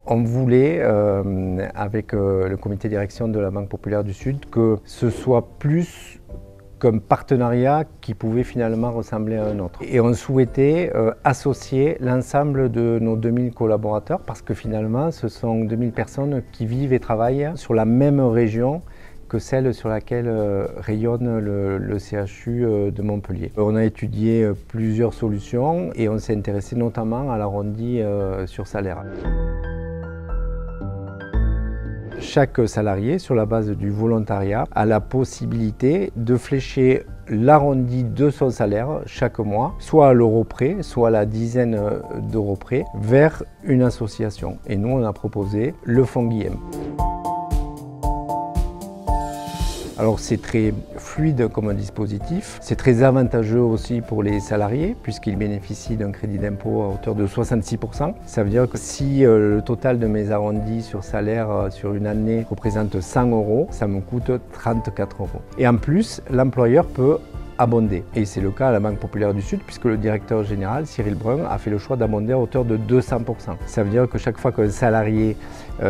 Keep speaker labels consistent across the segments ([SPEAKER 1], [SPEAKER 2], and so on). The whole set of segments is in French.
[SPEAKER 1] On voulait, avec le comité de direction de la Banque Populaire du Sud, que ce soit plus qu'un partenariat qui pouvait finalement ressembler à un autre. Et on souhaitait associer l'ensemble de nos 2000 collaborateurs parce que finalement, ce sont 2000 personnes qui vivent et travaillent sur la même région que celle sur laquelle rayonne le CHU de Montpellier. On a étudié plusieurs solutions et on s'est intéressé notamment à l'arrondi sur salaire. Chaque salarié, sur la base du volontariat, a la possibilité de flécher l'arrondi de son salaire chaque mois, soit à l'euro près, soit à la dizaine d'euros près, vers une association. Et nous, on a proposé le Fonds Guillem. Alors c'est très fluide comme dispositif, c'est très avantageux aussi pour les salariés puisqu'ils bénéficient d'un crédit d'impôt à hauteur de 66%. Ça veut dire que si le total de mes arrondis sur salaire sur une année représente 100 €, ça me coûte 34 €. Et en plus, l'employeur peut abonder. Et c'est le cas à la Banque Populaire du Sud puisque le directeur général, Cyril Brun, a fait le choix d'abonder à hauteur de 200%. Ça veut dire que chaque fois qu'un salarié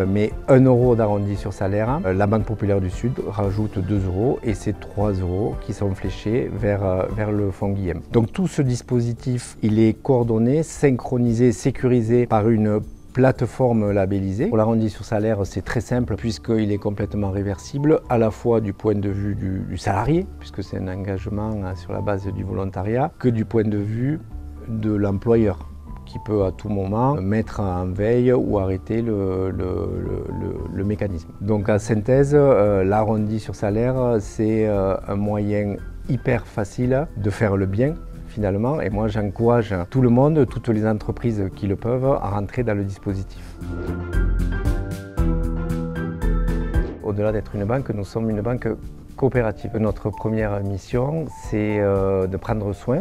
[SPEAKER 1] met 1 € d'arrondi sur salaire, la Banque Populaire du Sud rajoute 2 € et c'est 3 € qui sont fléchés vers le Fonds Guillem. Donc tout ce dispositif, il est coordonné, synchronisé, sécurisé par une plateforme labellisée. Pour l'arrondi sur salaire, c'est très simple puisqu'il est complètement réversible, à la fois du point de vue du salarié, puisque c'est un engagement sur la base du volontariat, que du point de vue de l'employeur, qui peut à tout moment mettre en veille ou arrêter le mécanisme. Donc en synthèse, l'arrondi sur salaire, c'est un moyen hyper facile de faire le bien, finalement, et moi j'encourage tout le monde, toutes les entreprises qui le peuvent, à rentrer dans le dispositif. Au-delà d'être une banque, nous sommes une banque coopérative. Notre première mission, c'est de prendre soin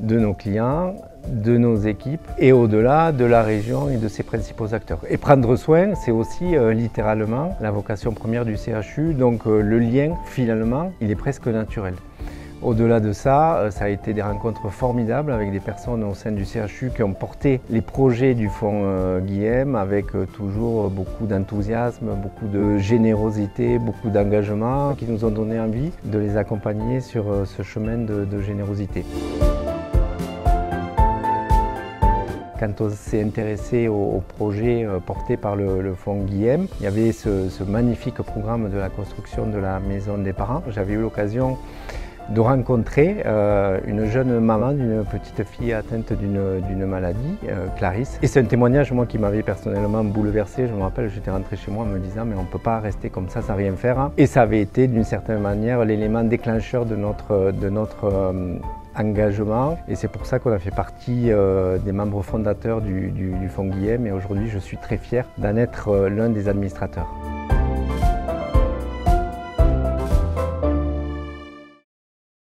[SPEAKER 1] de nos clients, de nos équipes et au-delà de la région et de ses principaux acteurs. Et prendre soin, c'est aussi littéralement la vocation première du CHU, donc le lien, finalement, il est presque naturel. Au-delà de ça, ça a été des rencontres formidables avec des personnes au sein du CHU qui ont porté les projets du Fonds Guillem avec toujours beaucoup d'enthousiasme, beaucoup de générosité, beaucoup d'engagement qui nous ont donné envie de les accompagner sur ce chemin de générosité. Quand on s'est intéressé au projet porté par le Fonds Guillem, il y avait ce magnifique programme de la construction de la maison des parents. J'avais eu l'occasion de rencontrer une jeune maman d'une petite fille atteinte d'une maladie, Clarisse. Et c'est un témoignage moi, qui m'avait personnellement bouleversé. Je me rappelle, j'étais rentré chez moi en me disant mais on ne peut pas rester comme ça sans rien faire. Et ça avait été d'une certaine manière l'élément déclencheur de notre engagement. Et c'est pour ça qu'on a fait partie des membres fondateurs du Fonds Guillem. Et aujourd'hui, je suis très fier d'en être l'un des administrateurs.